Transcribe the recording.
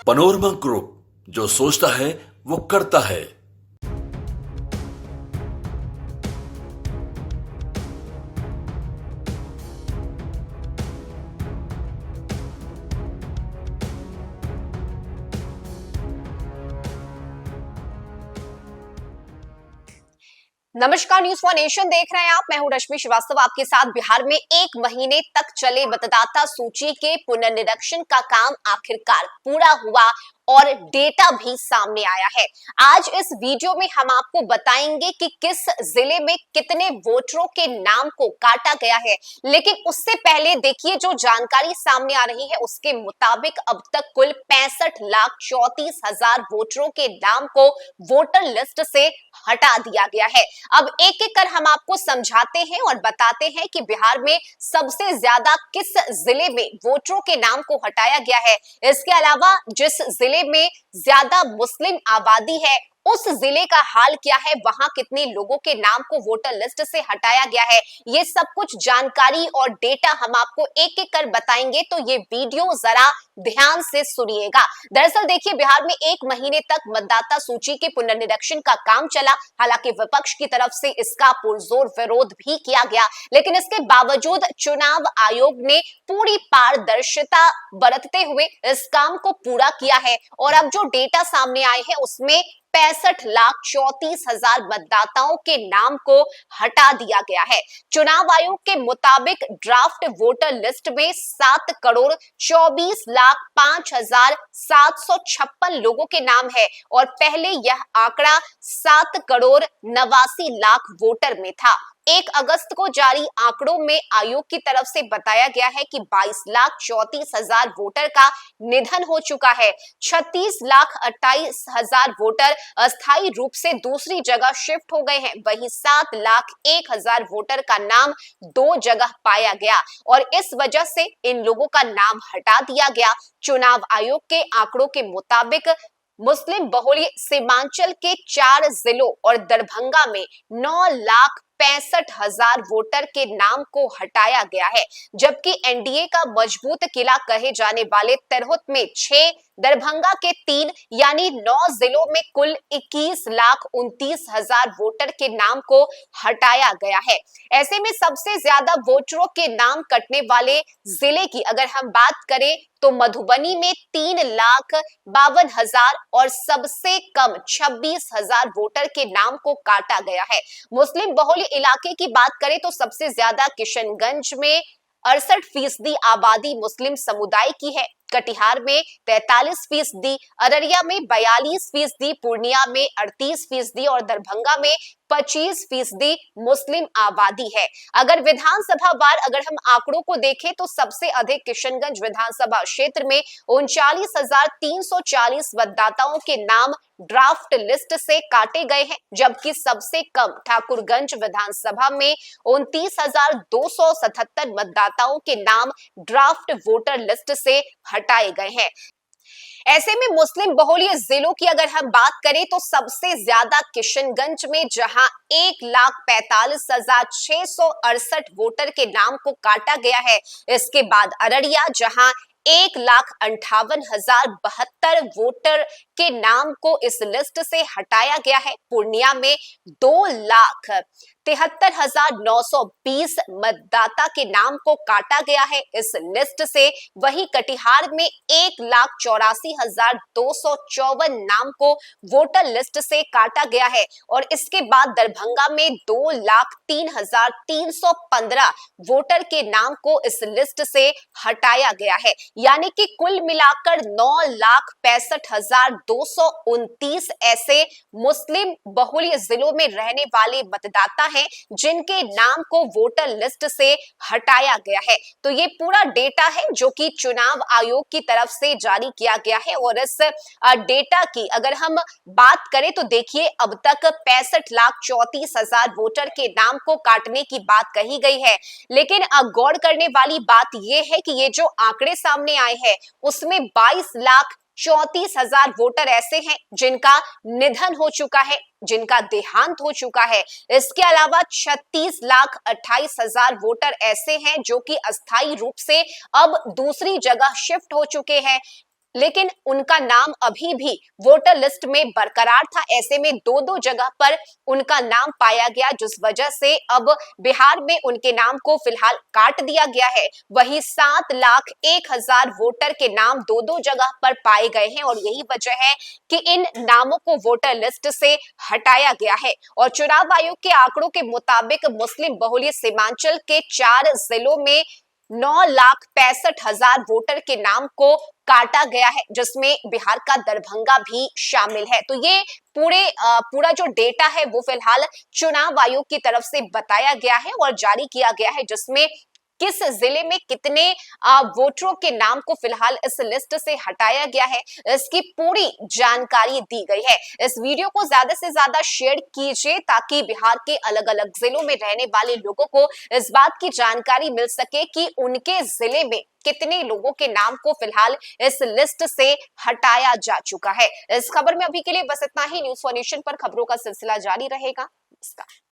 Panorama group, जो सोचता है वो करता है। नमस्कार, न्यूज फॉर नेशन देख रहे हैं आप। मैं हूं रश्मि श्रीवास्तव आपके साथ। बिहार में 1 महीने तक चले मतदाता सूची के पुनर्निरीक्षण का काम आखिरकार पूरा हुआ और डेटा भी सामने आया है। आज इस वीडियो में हम आपको बताएंगे कि किस जिले में कितने वोटरों के नाम को काटा गया है। लेकिन उससे पहले देखिए, जो जानकारी सामने आ रही है उसके मुताबिक अब तक कुल 65,34,000 वोटरों के नाम को वोटर लिस्ट से हटा दिया गया है। अब एक एक कर हम आपको समझाते हैं और बताते हैं कि बिहार में सबसे ज्यादा किस जिले में वोटरों के नाम को हटाया गया है। इसके अलावा जिस जिले में ज्यादा मुस्लिम आबादी है उस जिले का हाल क्या है, वहां कितने लोगों के नाम को वोटर लिस्ट से हटाया गया है, ये सब कुछ जानकारी और डेटा हम आपको एक एक कर बताएंगे। तो ये वीडियो जरा ध्यान से सुनिएगा। दरअसल देखिए, बिहार में 1 महीने तक मतदाता सूची के पुनर्निरीक्षण का काम चला। हालांकि विपक्ष की तरफ से इसका पुरजोर विरोध भी किया गया, लेकिन इसके बावजूद चुनाव आयोग ने पूरी पारदर्शिता बरतते हुए इस काम को पूरा किया है। और अब जो डेटा सामने आए हैं उसमें 65,34,000 मतदाताओं के नाम को हटा दिया गया है। चुनाव आयोग के मुताबिक ड्राफ्ट वोटर लिस्ट में 7,24,05,756 लोगों के नाम है और पहले यह आंकड़ा 7,89,00,000 वोटर में था। 1 अगस्त को जारी आंकड़ों में आयोग की तरफ से बताया गया है कि 22,34,000 वोटर का निधन हो चुका है। 36,28,000 वोटर अस्थायी रूप से दूसरी जगह शिफ्ट हो गए हैं। वहीं 7,01,000 वोटर का नाम 2 जगह पाया गया और इस वजह से इन लोगों का नाम हटा दिया गया। चुनाव आयोग के आंकड़ों के मुताबिक मुस्लिम बहुल सीमांचल के 4 जिलों और दरभंगा में 9,65,000 वोटर के नाम को हटाया गया है, जबकि एनडीए का मजबूत किला कहे जाने वाले तिरहुत में 6, दरभंगा के 3 यानी 9 जिलों में कुल 21,29,000 वोटर के नाम को हटाया गया है। ऐसे में सबसे ज्यादा वोटरों के नाम कटने वाले जिले की अगर हम बात करें तो मधुबनी में 3,52,000 और सबसे कम 26,000 वोटर के नाम को काटा गया है। मुस्लिम बहुल इलाके की बात करें तो सबसे ज्यादा किशनगंज में 68% आबादी मुस्लिम समुदाय की है, कटिहार में 43%, अररिया में 42%, पूर्णिया में 38% और दरभंगा में 25% मुस्लिम आबादी है। अगर विधानसभा वार अगर हम आंकड़ों को देखें तो सबसे अधिक किशनगंज विधानसभा क्षेत्र में 39,340 मतदाताओं के नाम ड्राफ्ट लिस्ट से काटे गए हैं, जबकि सबसे कम ठाकुरगंज विधानसभा में 29,277 मतदाताओं के नाम ड्राफ्ट वोटर लिस्ट से हटाए गए हैं। ऐसे में मुस्लिम बहुल जिलों की अगर हम बात करें तो सबसे ज्यादा किशनगंज में, जहां 1,45,668 वोटर के नाम को काटा गया है। इसके बाद अररिया, जहां 1,58,072 वोटर के नाम को इस लिस्ट से हटाया गया है। पूर्णिया में 2,73,920 मतदाता के नाम को काटा गया है इस लिस्ट से। वहीं कटिहार में 1,84,254 नाम को वोटर लिस्ट से काटा गया है और इसके बाद दरभंगा में 2,03,315 वोटर के नाम को इस लिस्ट से हटाया गया है। यानी कि कुल मिलाकर 9,65,229 ऐसे मुस्लिम बहुल जिलों में रहने वाले मतदाता हैं जिनके नाम को वोटर लिस्ट से हटाया गया है। तो ये पूरा डेटा है जो कि चुनाव आयोग की तरफ से जारी किया गया है और इस डेटा की अगर हम बात करें तो देखिए, अब तक 65,34,000 वोटर के नाम को काटने की बात कही गई है। लेकिन गौर करने वाली बात यह है कि ये जो आंकड़े सामने आए हैं उसमें 22,34,000 वोटर ऐसे हैं जिनका निधन हो चुका है, जिनका देहांत हो चुका है। इसके अलावा 36,28,000 वोटर ऐसे हैं जो कि अस्थायी रूप से अब दूसरी जगह शिफ्ट हो चुके हैं। लेकिन उनका नाम अभी भी वोटर लिस्ट में बरकरार था। ऐसे में दो दो जगह पर उनका नाम पाया गया, जिस वजह से अब बिहार में उनके नाम को फिलहाल काट दिया गया है। वही 7,01,000 वोटर के नाम दो दो जगह पर पाए गए हैं और यही वजह है कि इन नामों को वोटर लिस्ट से हटाया गया है। और चुनाव आयोग के आंकड़ों के मुताबिक मुस्लिम बहुल्य सीमांचल के 4 जिलों में 9,65,000 वोटर के नाम को काटा गया है, जिसमें बिहार का दरभंगा भी शामिल है। तो ये पूरा जो डेटा है वो फिलहाल चुनाव आयोग की तरफ से बताया गया है और जारी किया गया है, जिसमें किस जिले में कितने वोटरों के नाम को फिलहाल इस लिस्ट से हटाया गया है, इसकी पूरी जानकारी दी गई है। इस वीडियो को ज्यादा से ज्यादा शेयर कीजिए ताकि बिहार के अलग अलग जिलों में रहने वाले लोगों को इस बात की जानकारी मिल सके कि उनके जिले में कितने लोगों के नाम को फिलहाल इस लिस्ट से हटाया जा चुका है। इस खबर में अभी के लिए बस इतना ही। न्यूज़ फॉर नेशन पर खबरों का सिलसिला जारी रहेगा। नमस्कार।